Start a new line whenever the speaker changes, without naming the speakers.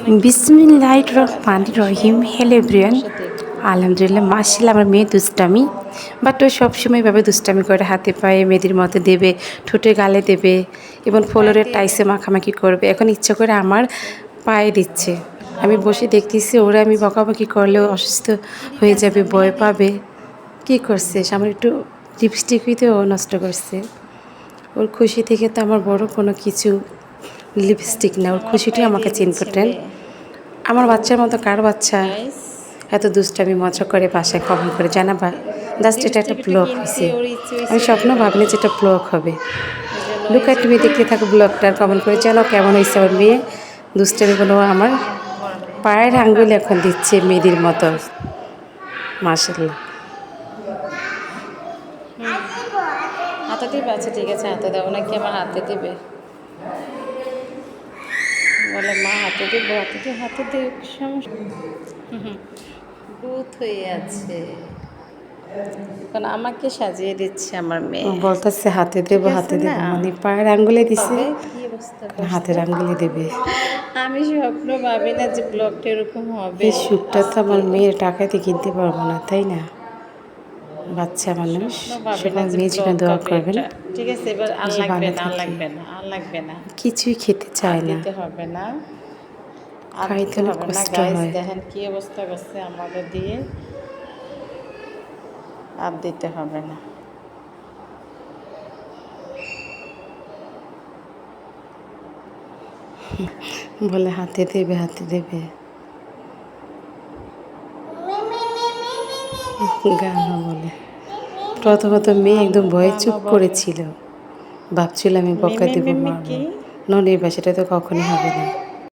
নাকি?
বিসমিল্লাহির রহমানির রহিম। Hello everyone. আলহামদুলিল্লাহ, মাশাআল্লাহ আমার মেয়ে দুষ্টামি, বাট ও সবসময় এভাবে দুষ্টামি করে, হাতে পায়ে মেয়েদের মতো দেবে, ঠোঁটে গালে দেবে এবং
পায়ে
ফ্লোরের
দিয়ে
টাইসে
দেয়।
মাখামাখি করবে। এখন ইচ্ছা করে আমার
আচ্ছা।
পায়ে দিচ্ছে। আমি বসে
পায়ে
দেখতেছি,
দিচ্ছে,
ওরা আমি
আচ্ছা।
বকাবকি করলেও অসুস্থ
এদিকে
হয়ে যাবে,
আসো,
ভয়
মেহেদি।
পাবে। কী করছে আমার একটু লিপস্টিক হইতেও নষ্ট করছে। ওর খুশি থেকে তো আমার বড় কোনো কিছু লিপস্টিক না, ওর
আমার
খুশিটাই
পায়ে
আমাকে
দিয়ে
চিন
দিচ্ছে
করতেন।
মেয়ে।
আমার বাচ্চার মতো কার বাচ্চা
গাইস,
এত দুষ্টামি মজা করে বাসায় কমেন্ট করে জানাবা? জাস্ট এটা একটা
লিপস্টিক একটু
ব্লগ
কিনছি,
হয়েছে।
ওর ইচ্ছে
আমি
হয়েছে
স্বপ্ন
দিয়ে
ভাবিনি
ফেলছে।
যে এটা ব্লগ হবে।
এজন্য
লুক
এই
এট
যে
মি, দেখতে থাকো ব্লগটার, কমেন্ট করে জানো কেমন হয়েছে আমার মেয়ে। দুষ্টামি কোনো আমার
পড়াবে।
পায়ের আঙ্গুল এখন দিচ্ছে মেয়েদের মতো।
অসুস্থ।
মাশাআল্লাহ।
হাতে দিবে, আচ্ছা ঠিক আছে, হাতে দাও নাকি আমার হাতে দিবে? বলে মা হাতে দিব, হাতে দিয়ে, হাতে দিয়ে সমস্যা। ভূত হয়ে আছে। এখন আমাকে সাজিয়ে দিচ্ছে আমার
ও
মেয়ে।
বলতেছে হাতে
ঠিক
দেবো,
আছে
হাতে
না?
দেবো, মানে পায়ের আঙ্গুলে দিছে,
হবে কি অবস্থা করছে?
হাতের আঙ্গুলে দেবে।
আমি স্বপ্ন ভাবি না যে ব্লগটা এরকম হবে
এই সুখটা তো
আজকে।
আমার মেয়ের টাকাতে কিনতে পারবো না, তাই না? বাচ্চা মানুষ।
স্বপ্ন ভাবি না
সবাই
যে
মেয়ের জন্য
ব্লগ
দোয়া
হবে
করবেন,
এটা। ঠিক আছে, এবার আর
যে
লাগবে
ভালো
না, আর
থাকি।
লাগবে না, আর লাগবে না।
কিছুই খেতে
আর
চায় না,
দিতে হবে না, আর
খাইতে
দিতে
অনেক
হবে না।
কষ্ট
গাইস
হয়।
দেখেন কি অবস্থা করছে আমাদের দিয়ে। আর দিতে হবে না।
বলে হাতে দেবে, হাতে দেবে, গানও বলে। প্রথমত মেয়ে একদম ভয়ে
গানও
চুপ
বলে।
করেছিল, ভাবছিল আমি বকা
মিমি
দিব,
মিমি
মারবো।
কি?
ননির বাসাটা তো কখনই হবে না।